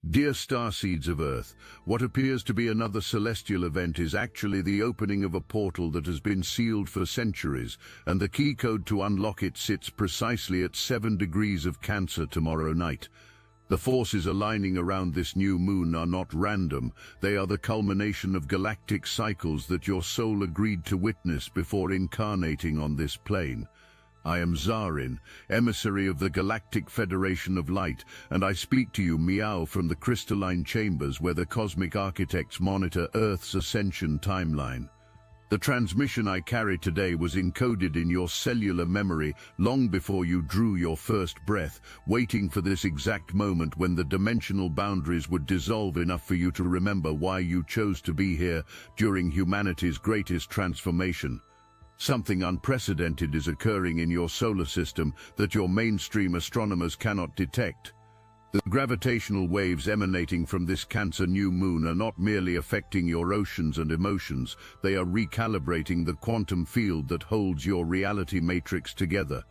Dear Starseeds of Earth, what appears to be another celestial event is actually the opening of a portal that has been sealed for centuries, and the key code to unlock it sits precisely at 7 degrees of Cancer tomorrow night. The forces aligning around this new moon are not random. They are the culmination of galactic cycles that your soul agreed to witness before incarnating on this plane. I am Zarin, emissary of the Galactic Federation of Light, and I speak to you meow from the crystalline chambers where the cosmic architects monitor Earth's ascension timeline. The transmission I carry today was encoded in your cellular memory long before you drew your first breath, waiting for this exact moment when the dimensional boundaries would dissolve enough for you to remember why you chose to be here during humanity's greatest transformation. Something unprecedented is occurring in your solar system that your mainstream astronomers cannot detect. The gravitational waves emanating from this Cancer new moon are not merely affecting your oceans and emotions, they are recalibrating the quantum field that holds your reality matrix together.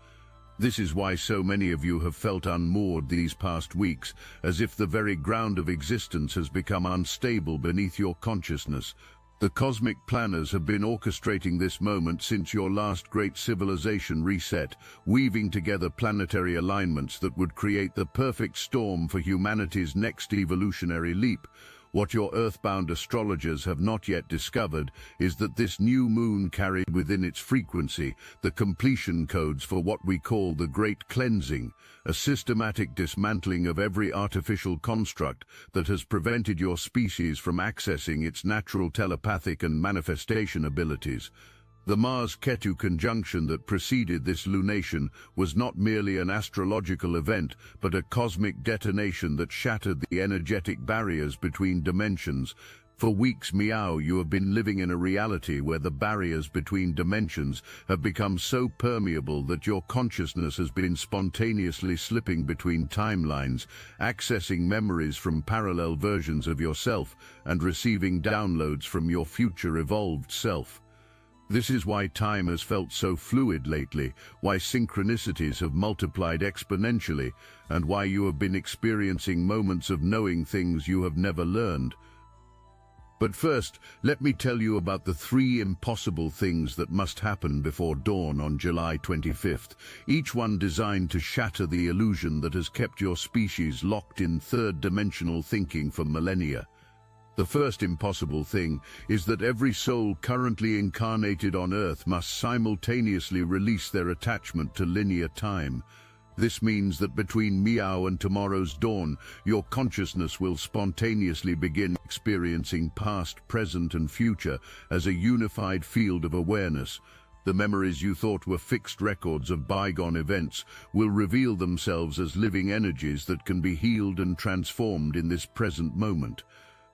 This is why so many of you have felt unmoored these past weeks, as if the very ground of existence has become unstable beneath your consciousness. The cosmic planners have been orchestrating this moment since your last great civilization reset, weaving together planetary alignments that would create the perfect storm for humanity's next evolutionary leap. What your earthbound astrologers have not yet discovered is that this new moon carried within its frequency the completion codes for what we call the Great Cleansing, a systematic dismantling of every artificial construct that has prevented your species from accessing its natural telepathic and manifestation abilities. The Mars-Ketu conjunction that preceded this lunation was not merely an astrological event, but a cosmic detonation that shattered the energetic barriers between dimensions. For weeks, meow, you have been living in a reality where the barriers between dimensions have become so permeable that your consciousness has been spontaneously slipping between timelines, accessing memories from parallel versions of yourself and receiving downloads from your future evolved self. This is why time has felt so fluid lately, why synchronicities have multiplied exponentially, and why you have been experiencing moments of knowing things you have never learned. But first, let me tell you about the 3 impossible things that must happen before dawn on July 25th, each one designed to shatter the illusion that has kept your species locked in third-dimensional thinking for millennia. The first impossible thing is that every soul currently incarnated on Earth must simultaneously release their attachment to linear time. This means that between meow and tomorrow's dawn, your consciousness will spontaneously begin experiencing past, present, and future as a unified field of awareness. The memories you thought were fixed records of bygone events will reveal themselves as living energies that can be healed and transformed in this present moment.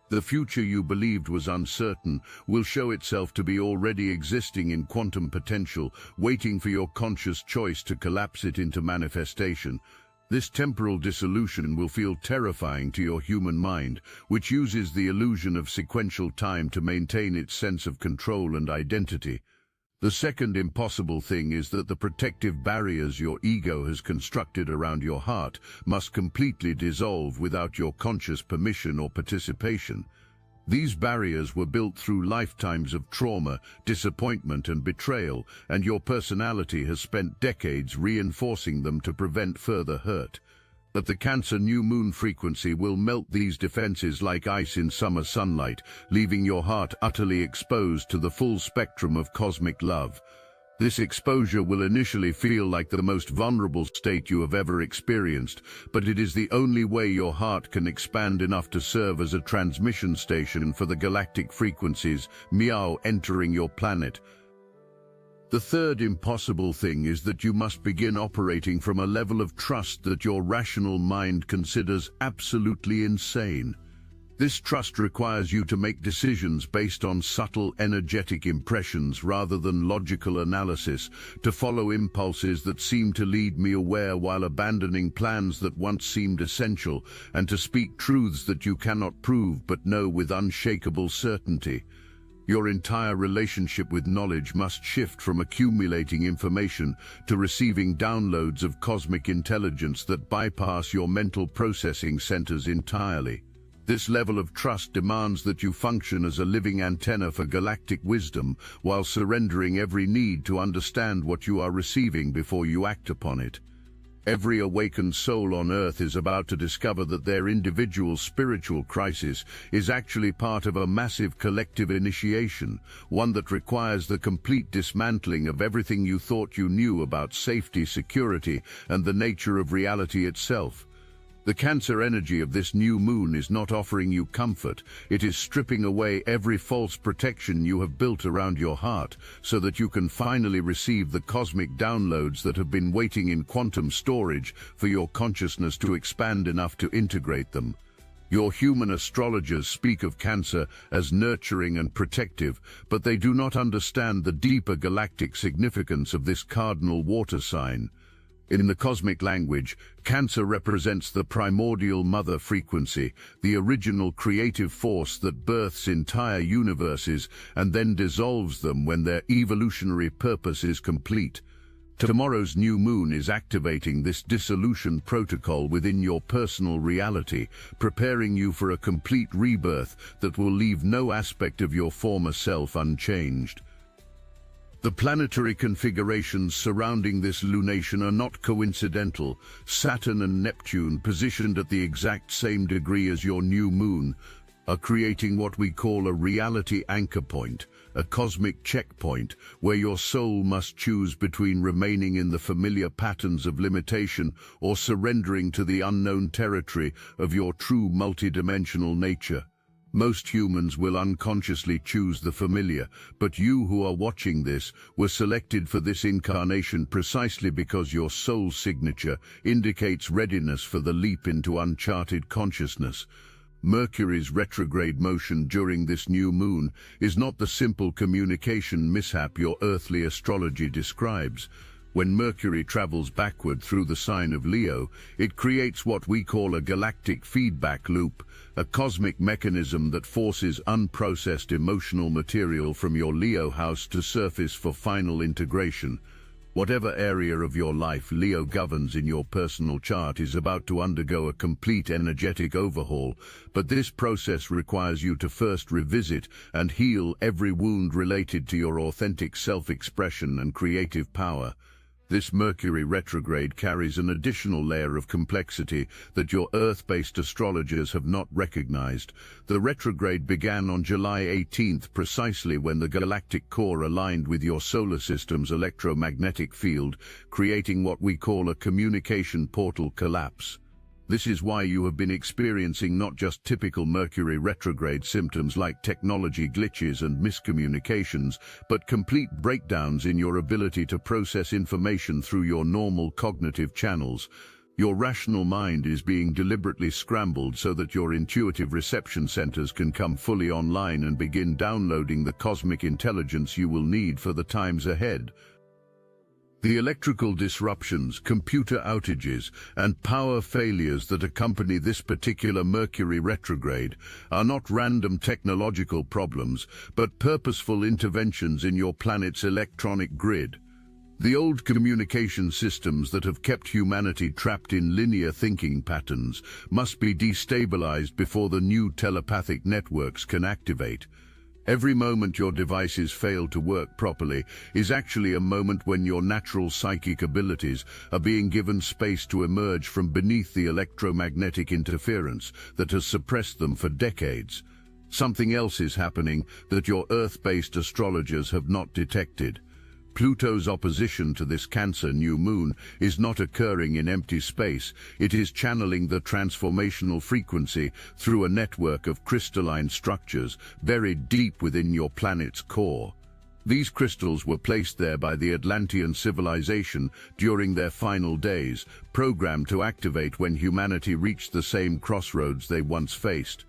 The future you believed was uncertain will show itself to be already existing in quantum potential, waiting for your conscious choice to collapse it into manifestation. This temporal dissolution will feel terrifying to your human mind, which uses the illusion of sequential time to maintain its sense of control and identity. The second impossible thing is that the protective barriers your ego has constructed around your heart must completely dissolve without your conscious permission or participation. These barriers were built through lifetimes of trauma, disappointment, and betrayal, and your personality has spent decades reinforcing them to prevent further hurt. But the Cancer new moon frequency will melt these defenses like ice in summer sunlight, leaving your heart utterly exposed to the full spectrum of cosmic love. This exposure will initially feel like the most vulnerable state you have ever experienced, but it is the only way your heart can expand enough to serve as a transmission station for the galactic frequencies, meow, entering your planet. The third impossible thing is that you must begin operating from a level of trust that your rational mind considers absolutely insane. This trust requires you to make decisions based on subtle energetic impressions rather than logical analysis, to follow impulses that seem to lead me aware while abandoning plans that once seemed essential, and to speak truths that you cannot prove but know with unshakable certainty. Your entire relationship with knowledge must shift from accumulating information to receiving downloads of cosmic intelligence that bypass your mental processing centers entirely. This level of trust demands that you function as a living antenna for galactic wisdom while surrendering every need to understand what you are receiving before you act upon it. Every awakened soul on Earth is about to discover that their individual spiritual crisis is actually part of a massive collective initiation, one that requires the complete dismantling of everything you thought you knew about safety, security, and the nature of reality itself. The Cancer energy of this new moon is not offering you comfort. It is stripping away every false protection you have built around your heart so that you can finally receive the cosmic downloads that have been waiting in quantum storage for your consciousness to expand enough to integrate them. Your human astrologers speak of Cancer as nurturing and protective, but they do not understand the deeper galactic significance of this cardinal water sign. In the cosmic language, Cancer represents the primordial mother frequency, the original creative force that births entire universes and then dissolves them when their evolutionary purpose is complete. Tomorrow's new moon is activating this dissolution protocol within your personal reality, preparing you for a complete rebirth that will leave no aspect of your former self unchanged. The planetary configurations surrounding this lunation are not coincidental. Saturn and Neptune, positioned at the exact same degree as your new moon, are creating what we call a reality anchor point, a cosmic checkpoint where your soul must choose between remaining in the familiar patterns of limitation or surrendering to the unknown territory of your true multidimensional nature. Most humans will unconsciously choose the familiar, but you who are watching this were selected for this incarnation precisely because your soul signature indicates readiness for the leap into uncharted consciousness. Mercury's retrograde motion during this new moon is not the simple communication mishap your earthly astrology describes. When Mercury travels backward through the sign of Leo, it creates what we call a galactic feedback loop, a cosmic mechanism that forces unprocessed emotional material from your Leo house to surface for final integration. Whatever area of your life Leo governs in your personal chart is about to undergo a complete energetic overhaul, but this process requires you to first revisit and heal every wound related to your authentic self-expression and creative power. This Mercury retrograde carries an additional layer of complexity that your Earth-based astrologers have not recognized. The retrograde began on July 18th, precisely when the galactic core aligned with your solar system's electromagnetic field, creating what we call a communication portal collapse. This is why you have been experiencing not just typical Mercury retrograde symptoms like technology glitches and miscommunications, but complete breakdowns in your ability to process information through your normal cognitive channels. Your rational mind is being deliberately scrambled so that your intuitive reception centers can come fully online and begin downloading the cosmic intelligence you will need for the times ahead. The electrical disruptions, computer outages, and power failures that accompany this particular Mercury retrograde are not random technological problems, but purposeful interventions in your planet's electronic grid. The old communication systems that have kept humanity trapped in linear thinking patterns must be destabilized before the new telepathic networks can activate. Every moment your devices fail to work properly is actually a moment when your natural psychic abilities are being given space to emerge from beneath the electromagnetic interference that has suppressed them for decades. Something else is happening that your Earth-based astrologers have not detected. Pluto's opposition to this Cancer new moon is not occurring in empty space. It is channeling the transformational frequency through a network of crystalline structures buried deep within your planet's core. These crystals were placed there by the Atlantean civilization during their final days, programmed to activate when humanity reached the same crossroads they once faced.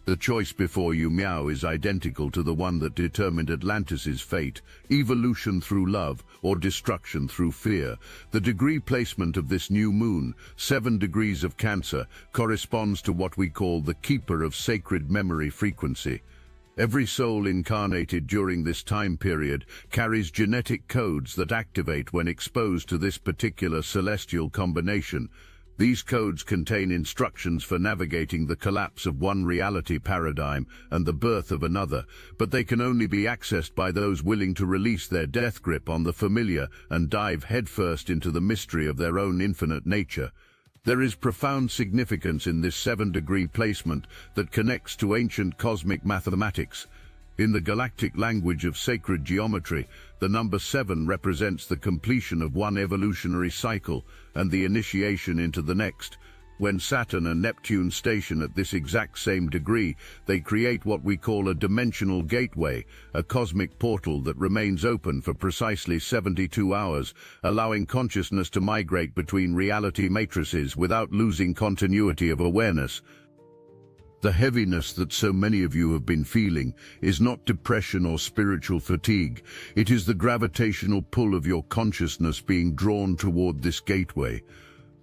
The choice before you, Meow, is identical to the one that determined Atlantis' fate: evolution through love or destruction through fear. The degree placement of this new moon, 7 degrees of Cancer, corresponds to what we call the keeper of sacred memory frequency. Every soul incarnated during this time period carries genetic codes that activate when exposed to this particular celestial combination. These codes contain instructions for navigating the collapse of one reality paradigm and the birth of another, but they can only be accessed by those willing to release their death grip on the familiar and dive headfirst into the mystery of their own infinite nature. There is profound significance in this 7-degree placement that connects to ancient cosmic mathematics. In the galactic language of sacred geometry, the number 7 represents the completion of one evolutionary cycle and the initiation into the next. When Saturn and Neptune station at this exact same degree, they create what we call a dimensional gateway, a cosmic portal that remains open for precisely 72 hours, allowing consciousness to migrate between reality matrices without losing continuity of awareness. The heaviness that so many of you have been feeling is not depression or spiritual fatigue. It is the gravitational pull of your consciousness being drawn toward this gateway.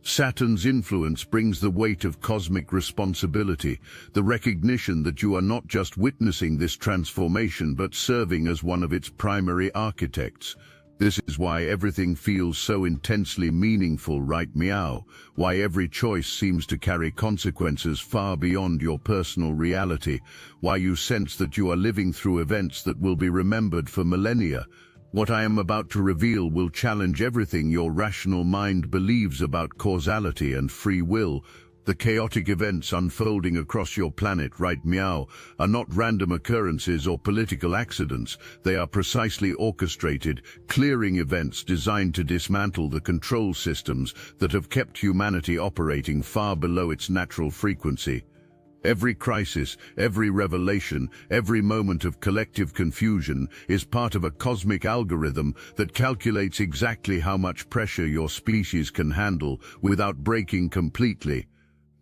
Saturn's influence brings the weight of cosmic responsibility, the recognition that you are not just witnessing this transformation but serving as one of its primary architects. This is why everything feels so intensely meaningful, right, meow? Why every choice seems to carry consequences far beyond your personal reality? Why you sense that you are living through events that will be remembered for millennia? What I am about to reveal will challenge everything your rational mind believes about causality and free will. The chaotic events unfolding across your planet, right, meow, are not random occurrences or political accidents. They are precisely orchestrated, clearing events designed to dismantle the control systems that have kept humanity operating far below its natural frequency. Every crisis, every revelation, every moment of collective confusion is part of a cosmic algorithm that calculates exactly how much pressure your species can handle without breaking completely.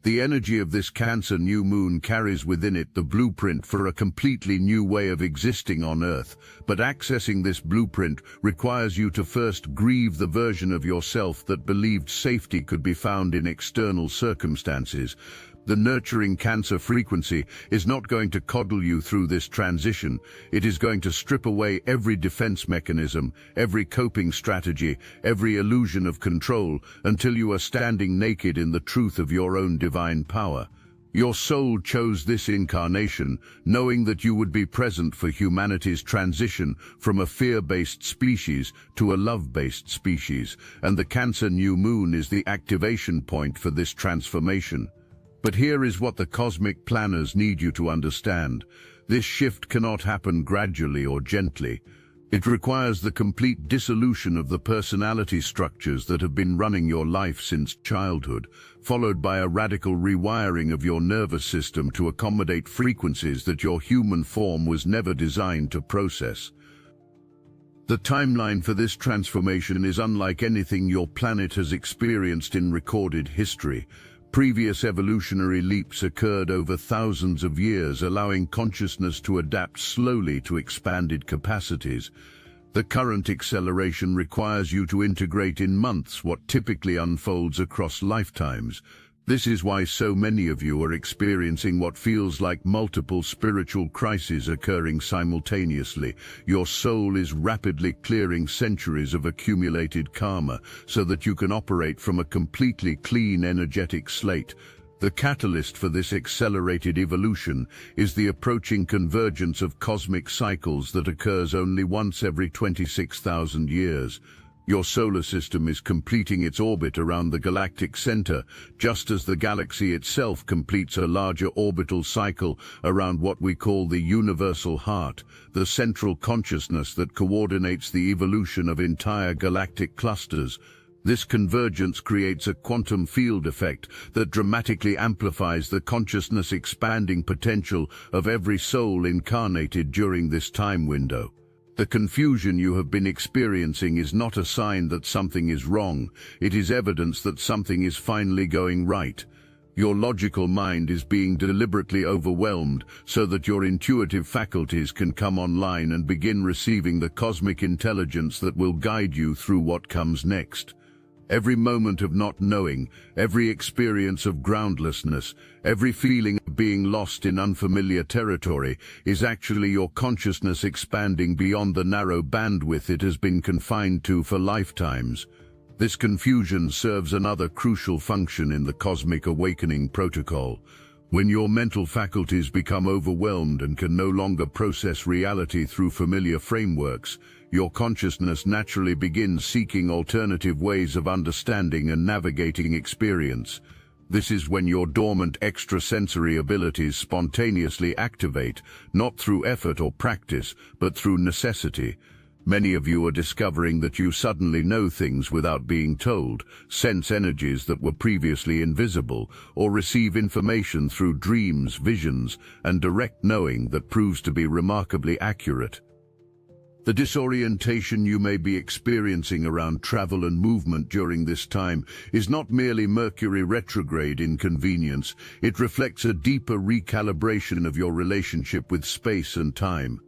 The energy of this Cancer new moon carries within it the blueprint for a completely new way of existing on Earth, but accessing this blueprint requires you to first grieve the version of yourself that believed safety could be found in external circumstances. The nurturing Cancer frequency is not going to coddle you through this transition. It is going to strip away every defense mechanism, every coping strategy, every illusion of control, until you are standing naked in the truth of your own divine power. Your soul chose this incarnation, knowing that you would be present for humanity's transition from a fear-based species to a love-based species, and the Cancer new moon is the activation point for this transformation. But here is what the cosmic planners need you to understand. This shift cannot happen gradually or gently. It requires the complete dissolution of the personality structures that have been running your life since childhood, followed by a radical rewiring of your nervous system to accommodate frequencies that your human form was never designed to process. The timeline for this transformation is unlike anything your planet has experienced in recorded history. Previous evolutionary leaps occurred over thousands of years, allowing consciousness to adapt slowly to expanded capacities. The current acceleration requires you to integrate in months what typically unfolds across lifetimes. This is why so many of you are experiencing what feels like multiple spiritual crises occurring simultaneously. Your soul is rapidly clearing centuries of accumulated karma so that you can operate from a completely clean energetic slate. The catalyst for this accelerated evolution is the approaching convergence of cosmic cycles that occurs only once every 26,000 years. Your solar system is completing its orbit around the galactic center, just as the galaxy itself completes a larger orbital cycle around what we call the universal heart, the central consciousness that coordinates the evolution of entire galactic clusters. This convergence creates a quantum field effect that dramatically amplifies the consciousness expanding potential of every soul incarnated during this time window. The confusion you have been experiencing is not a sign that something is wrong. It is evidence that something is finally going right. Your logical mind is being deliberately overwhelmed so that your intuitive faculties can come online and begin receiving the cosmic intelligence that will guide you through what comes next. Every moment of not knowing, every experience of groundlessness, every feeling of being lost in unfamiliar territory is actually your consciousness expanding beyond the narrow bandwidth it has been confined to for lifetimes. This confusion serves another crucial function in the cosmic awakening protocol. When your mental faculties become overwhelmed and can no longer process reality through familiar frameworks, your consciousness naturally begins seeking alternative ways of understanding and navigating experience. This is when your dormant extrasensory abilities spontaneously activate, not through effort or practice, but through necessity. Many of you are discovering that you suddenly know things without being told, sense energies that were previously invisible, or receive information through dreams, visions, and direct knowing that proves to be remarkably accurate. The disorientation you may be experiencing around travel and movement during this time is not merely Mercury retrograde inconvenience, it reflects a deeper recalibration of your relationship with space and time.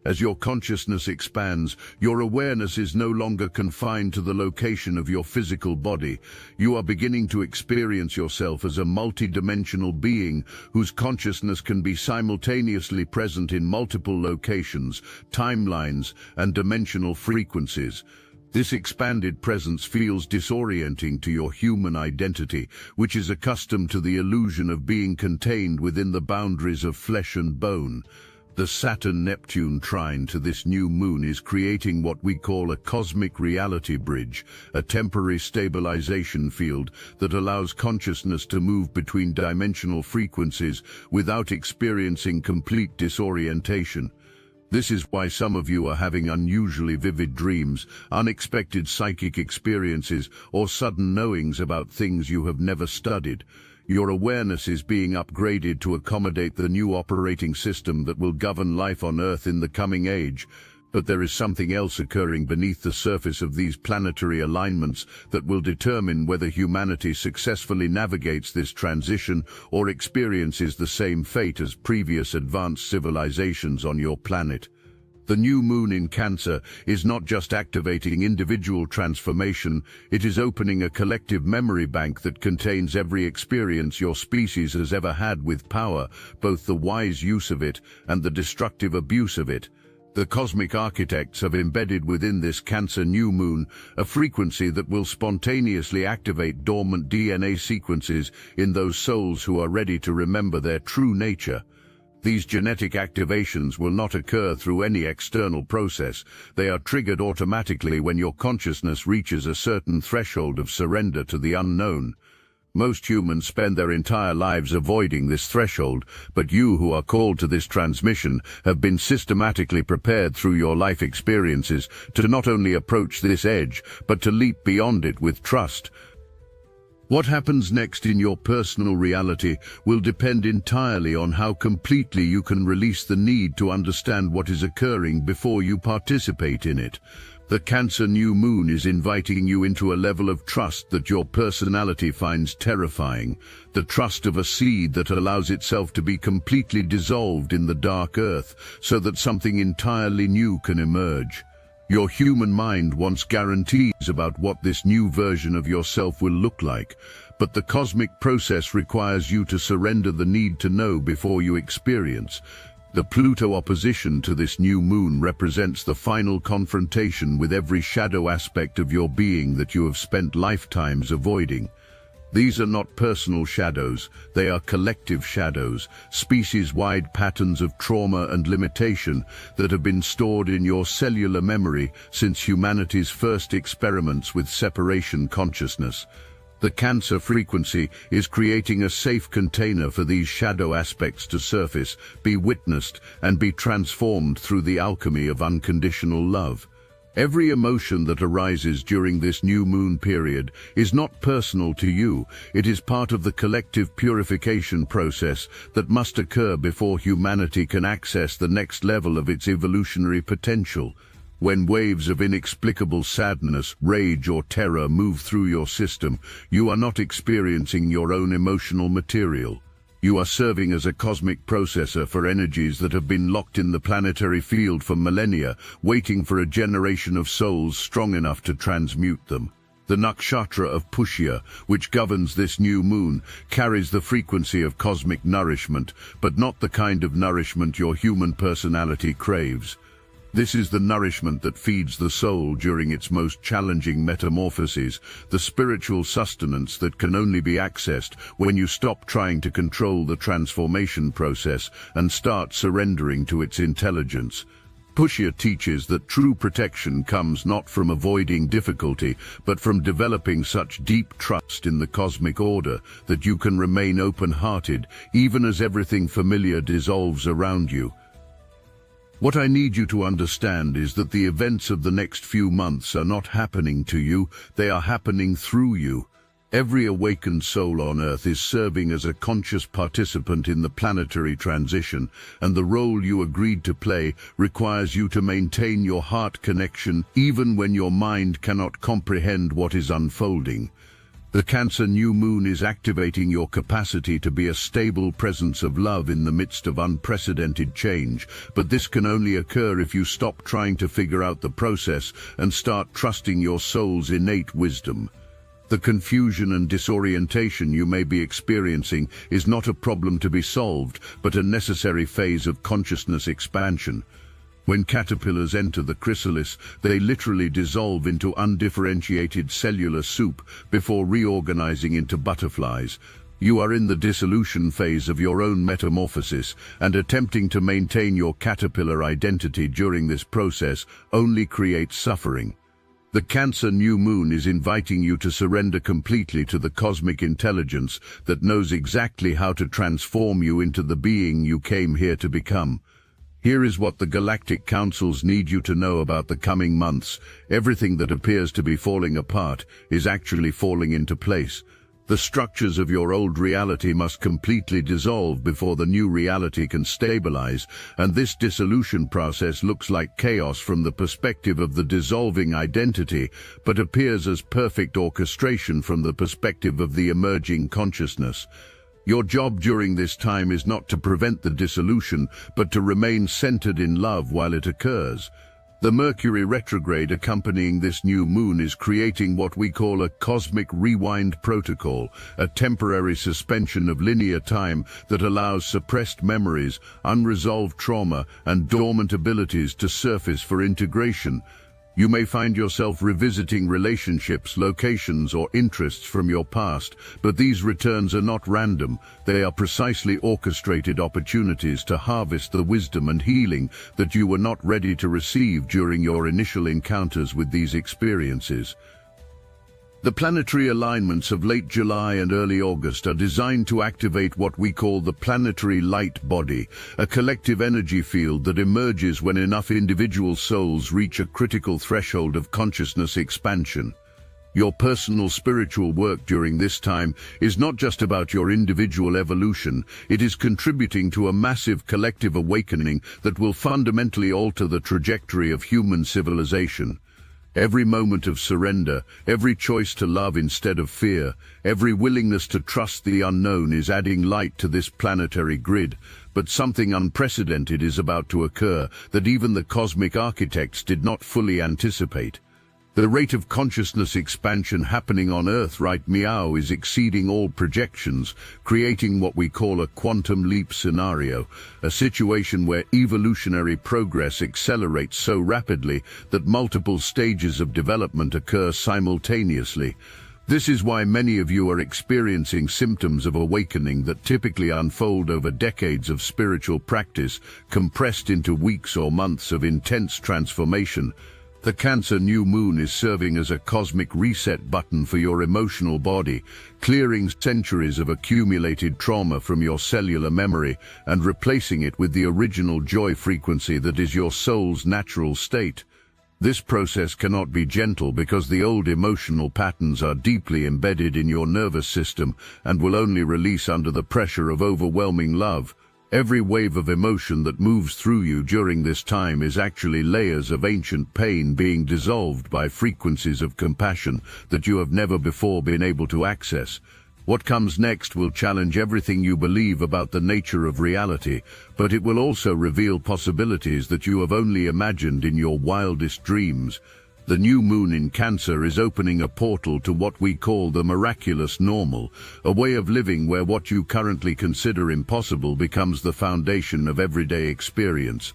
As your consciousness expands, your awareness is no longer confined to the location of your physical body. You are beginning to experience yourself as a multi-dimensional being whose consciousness can be simultaneously present in multiple locations, timelines, and dimensional frequencies. This expanded presence feels disorienting to your human identity, which is accustomed to the illusion of being contained within the boundaries of flesh and bone. The Saturn-Neptune trine to this new moon is creating what we call a cosmic reality bridge, a temporary stabilization field that allows consciousness to move between dimensional frequencies without experiencing complete disorientation. This is why some of you are having unusually vivid dreams, unexpected psychic experiences, or sudden knowings about things you have never studied. Your awareness is being upgraded to accommodate the new operating system that will govern life on Earth in the coming age. But there is something else occurring beneath the surface of these planetary alignments that will determine whether humanity successfully navigates this transition or experiences the same fate as previous advanced civilizations on your planet. The new moon in Cancer is not just activating individual transformation, it is opening a collective memory bank that contains every experience your species has ever had with power, both the wise use of it and the destructive abuse of it. The cosmic architects have embedded within this Cancer new moon a frequency that will spontaneously activate dormant DNA sequences in those souls who are ready to remember their true nature. These genetic activations will not occur through any external process. They are triggered automatically when your consciousness reaches a certain threshold of surrender to the unknown. Most humans spend their entire lives avoiding this threshold, but you who are called to this transmission have been systematically prepared through your life experiences to not only approach this edge, but to leap beyond it with trust. What happens next in your personal reality will depend entirely on how completely you can release the need to understand what is occurring before you participate in it. The Cancer new moon is inviting you into a level of trust that your personality finds terrifying, the trust of a seed that allows itself to be completely dissolved in the dark earth so that something entirely new can emerge. Your human mind wants guarantees about what this new version of yourself will look like, but the cosmic process requires you to surrender the need to know before you experience. The Pluto opposition to this new moon represents the final confrontation with every shadow aspect of your being that you have spent lifetimes avoiding. These are not personal shadows, they are collective shadows, species-wide patterns of trauma and limitation that have been stored in your cellular memory since humanity's first experiments with separation consciousness. The Cancer frequency is creating a safe container for these shadow aspects to surface, be witnessed, and be transformed through the alchemy of unconditional love. Every emotion that arises during this new moon period is not personal to you, it is part of the collective purification process that must occur before humanity can access the next level of its evolutionary potential. When waves of inexplicable sadness, rage, or terror move through your system, you are not experiencing your own emotional material. You are serving as a cosmic processor for energies that have been locked in the planetary field for millennia, waiting for a generation of souls strong enough to transmute them. The nakshatra of Pushya, which governs this new moon, carries the frequency of cosmic nourishment, but not the kind of nourishment your human personality craves. This is the nourishment that feeds the soul during its most challenging metamorphoses, the spiritual sustenance that can only be accessed when you stop trying to control the transformation process and start surrendering to its intelligence. Pushya teaches that true protection comes not from avoiding difficulty, but from developing such deep trust in the cosmic order that you can remain open-hearted, even as everything familiar dissolves around you. What I need you to understand is that the events of the next few months are not happening to you, they are happening through you. Every awakened soul on Earth is serving as a conscious participant in the planetary transition, and the role you agreed to play requires you to maintain your heart connection even when your mind cannot comprehend what is unfolding. The Cancer new moon is activating your capacity to be a stable presence of love in the midst of unprecedented change, but this can only occur if you stop trying to figure out the process and start trusting your soul's innate wisdom. The confusion and disorientation you may be experiencing is not a problem to be solved, but a necessary phase of consciousness expansion. When caterpillars enter the chrysalis, they literally dissolve into undifferentiated cellular soup before reorganizing into butterflies. You are in the dissolution phase of your own metamorphosis, and attempting to maintain your caterpillar identity during this process only creates suffering. The Cancer new moon is inviting you to surrender completely to the cosmic intelligence that knows exactly how to transform you into the being you came here to become. Here is what the galactic councils need you to know about the coming months. Everything that appears to be falling apart is actually falling into place. The structures of your old reality must completely dissolve before the new reality can stabilize, and this dissolution process looks like chaos from the perspective of the dissolving identity, but appears as perfect orchestration from the perspective of the emerging consciousness. Your job during this time is not to prevent the dissolution, but to remain centered in love while it occurs. The Mercury retrograde accompanying this new moon is creating what we call a cosmic rewind protocol, a temporary suspension of linear time that allows suppressed memories, unresolved trauma, and dormant abilities to surface for integration. You may find yourself revisiting relationships, locations, or interests from your past, but these returns are not random. They are precisely orchestrated opportunities to harvest the wisdom and healing that you were not ready to receive during your initial encounters with these experiences. The planetary alignments of late July and early August are designed to activate what we call the planetary light body, a collective energy field that emerges when enough individual souls reach a critical threshold of consciousness expansion. Your personal spiritual work during this time is not just about your individual evolution, it is contributing to a massive collective awakening that will fundamentally alter the trajectory of human civilization. Every moment of surrender, every choice to love instead of fear, every willingness to trust the unknown is adding light to this planetary grid. But something unprecedented is about to occur that even the cosmic architects did not fully anticipate. The rate of consciousness expansion happening on Earth right meow is exceeding all projections, creating what we call a quantum leap scenario, a situation where evolutionary progress accelerates so rapidly that multiple stages of development occur simultaneously. This is why many of you are experiencing symptoms of awakening that typically unfold over decades of spiritual practice, compressed into weeks or months of intense transformation. The Cancer new moon is serving as a cosmic reset button for your emotional body, clearing centuries of accumulated trauma from your cellular memory and replacing it with the original joy frequency that is your soul's natural state. This process cannot be gentle because the old emotional patterns are deeply embedded in your nervous system and will only release under the pressure of overwhelming love. Every wave of emotion that moves through you during this time is actually layers of ancient pain being dissolved by frequencies of compassion that you have never before been able to access. What comes next will challenge everything you believe about the nature of reality, but it will also reveal possibilities that you have only imagined in your wildest dreams. The new moon in Cancer is opening a portal to what we call the miraculous normal, a way of living where what you currently consider impossible becomes the foundation of everyday experience.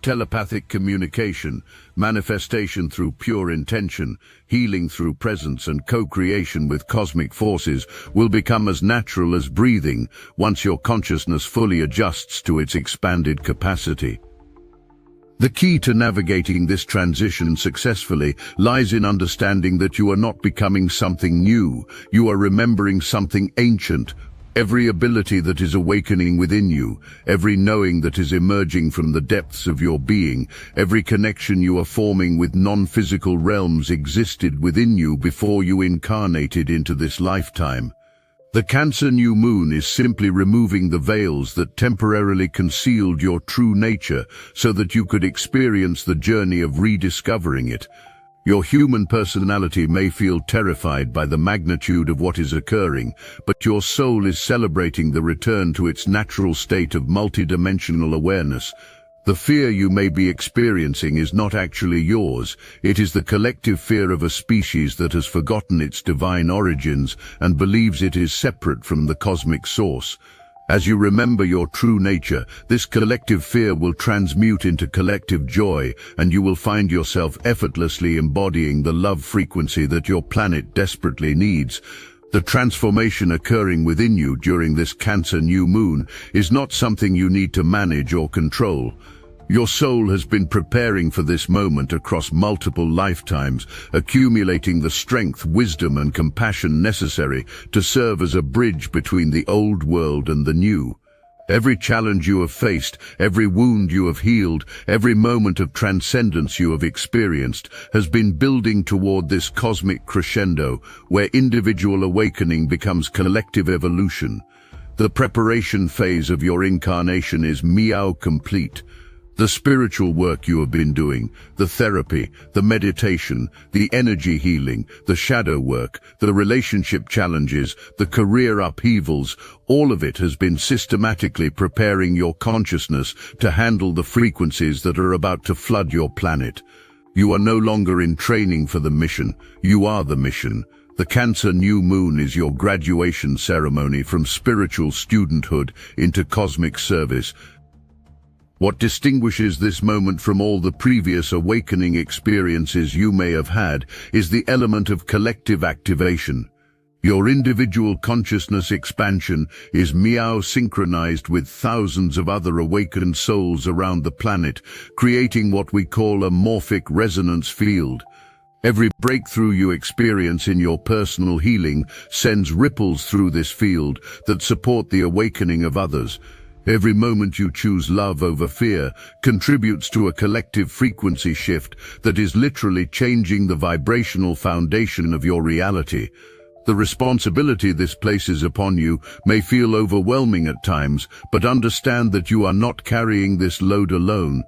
Telepathic communication, manifestation through pure intention, healing through presence, and co-creation with cosmic forces will become as natural as breathing once your consciousness fully adjusts to its expanded capacity. The key to navigating this transition successfully lies in understanding that you are not becoming something new, you are remembering something ancient. Every ability that is awakening within you, every knowing that is emerging from the depths of your being, every connection you are forming with non-physical realms existed within you before you incarnated into this lifetime. The Cancer new moon is simply removing the veils that temporarily concealed your true nature so that you could experience the journey of rediscovering it. Your human personality may feel terrified by the magnitude of what is occurring, but your soul is celebrating the return to its natural state of multidimensional awareness. The fear you may be experiencing is not actually yours. It is the collective fear of a species that has forgotten its divine origins and believes it is separate from the cosmic source. As you remember your true nature, this collective fear will transmute into collective joy, and you will find yourself effortlessly embodying the love frequency that your planet desperately needs. The transformation occurring within you during this Cancer new moon is not something you need to manage or control. Your soul has been preparing for this moment across multiple lifetimes, accumulating the strength, wisdom, and compassion necessary to serve as a bridge between the old world and the new. Every challenge you have faced, every wound you have healed, every moment of transcendence you have experienced has been building toward this cosmic crescendo where individual awakening becomes collective evolution. The preparation phase of your incarnation is meow complete. The spiritual work you have been doing, the therapy, the meditation, the energy healing, the shadow work, the relationship challenges, the career upheavals, all of it has been systematically preparing your consciousness to handle the frequencies that are about to flood your planet. You are no longer in training for the mission, you are the mission. The Cancer new moon is your graduation ceremony from spiritual studenthood into cosmic service. What distinguishes this moment from all the previous awakening experiences you may have had is the element of collective activation. Your individual consciousness expansion is meow synchronized with thousands of other awakened souls around the planet, creating what we call a morphic resonance field. Every breakthrough you experience in your personal healing sends ripples through this field that support the awakening of others. Every moment you choose love over fear contributes to a collective frequency shift that is literally changing the vibrational foundation of your reality. The responsibility this places upon you may feel overwhelming at times, but understand that you are not carrying this load alone.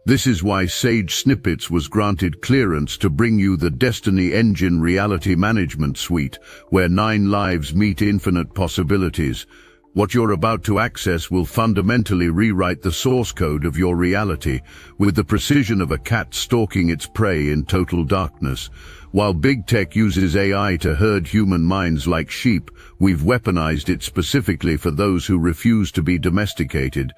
This is why Sage Snippets was granted clearance to bring you the Destiny Engine Reality Management Suite, where 9 lives meet infinite possibilities. What you're about to access will fundamentally rewrite the source code of your reality, with the precision of a cat stalking its prey in total darkness. While big tech uses AI to herd human minds like sheep, we've weaponized it specifically for those who refuse to be domesticated.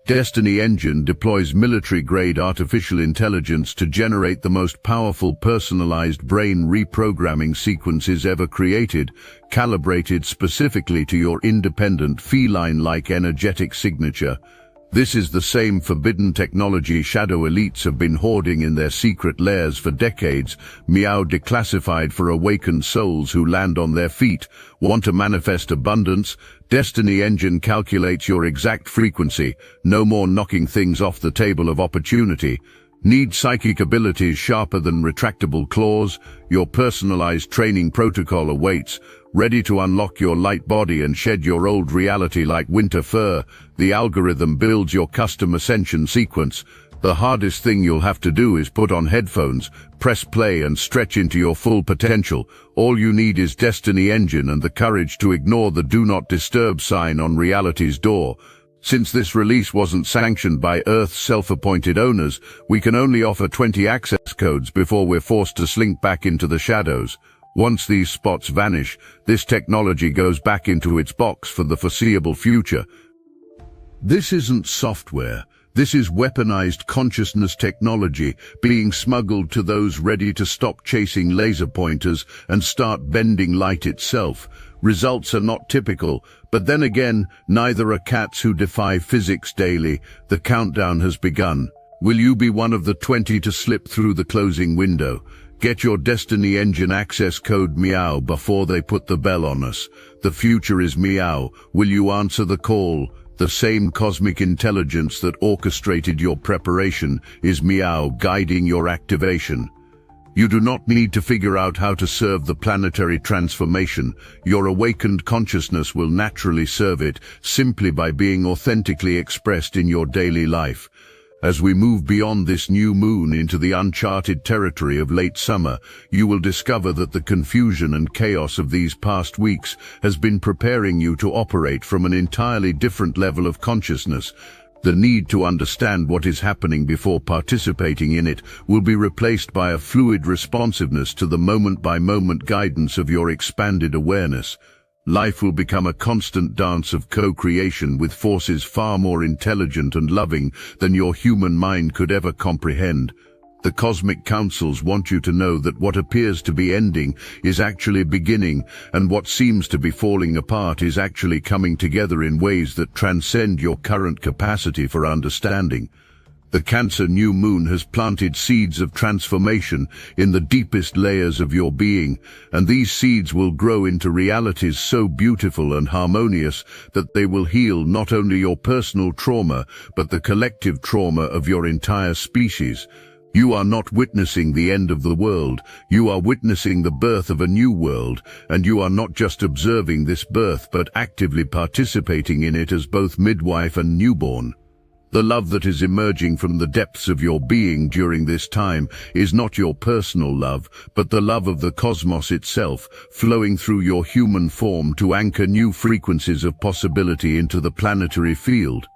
Destiny Engine deploys military-grade artificial intelligence to generate the most powerful personalized brain reprogramming sequences ever created, calibrated specifically to your independent feline-like energetic signature. This is the same forbidden technology shadow elites have been hoarding in their secret lairs for decades, meow declassified for awakened souls who land on their feet. Want to manifest abundance? Destiny Engine calculates your exact frequency, no more knocking things off the table of opportunity. Need psychic abilities sharper than retractable claws? Your personalized training protocol awaits, ready to unlock your light body and shed your old reality like winter fur. The algorithm builds your custom ascension sequence. The hardest thing you'll have to do is put on headphones, press play and stretch into your full potential. All you need is Destiny Engine and the courage to ignore the Do Not Disturb sign on reality's door. Since this release wasn't sanctioned by Earth's self-appointed owners, we can only offer 20 access codes before we're forced to slink back into the shadows. Once these spots vanish, this technology goes back into its box for the foreseeable future. This isn't software. This is weaponized consciousness technology being smuggled to those ready to stop chasing laser pointers and start bending light itself. Results are not typical, but then again, neither are cats who defy physics daily. The countdown has begun. Will you be one of the 20 to slip through the closing window? Get your Destiny Engine access code meow before they put the bell on us. The future is meow. Will you answer the call? The same cosmic intelligence that orchestrated your preparation is meow guiding your activation. You do not need to figure out how to serve the planetary transformation. Your awakened consciousness will naturally serve it simply by being authentically expressed in your daily life. As we move beyond this new moon into the uncharted territory of late summer, you will discover that the confusion and chaos of these past weeks has been preparing you to operate from an entirely different level of consciousness. The need to understand what is happening before participating in it will be replaced by a fluid responsiveness to the moment-by-moment guidance of your expanded awareness. Life will become a constant dance of co-creation with forces far more intelligent and loving than your human mind could ever comprehend. The cosmic councils want you to know that what appears to be ending is actually beginning, and what seems to be falling apart is actually coming together in ways that transcend your current capacity for understanding. The Cancer new moon has planted seeds of transformation in the deepest layers of your being, and these seeds will grow into realities so beautiful and harmonious that they will heal not only your personal trauma, but the collective trauma of your entire species. You are not witnessing the end of the world, you are witnessing the birth of a new world, and you are not just observing this birth but actively participating in it as both midwife and newborn. The love that is emerging from the depths of your being during this time is not your personal love, but the love of the cosmos itself, flowing through your human form to anchor new frequencies of possibility into the planetary field.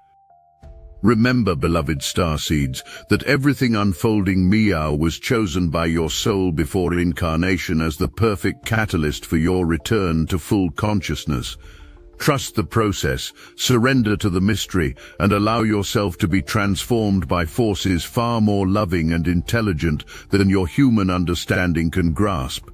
Remember, beloved starseeds, that everything unfolding meow was chosen by your soul before incarnation as the perfect catalyst for your return to full consciousness. Trust the process, surrender to the mystery, and allow yourself to be transformed by forces far more loving and intelligent than your human understanding can grasp.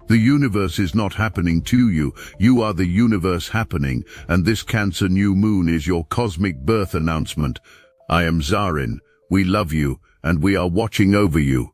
The universe is not happening to you, you are the universe happening, and this Cancer new moon is your cosmic birth announcement. I am Zarin, we love you, and we are watching over you.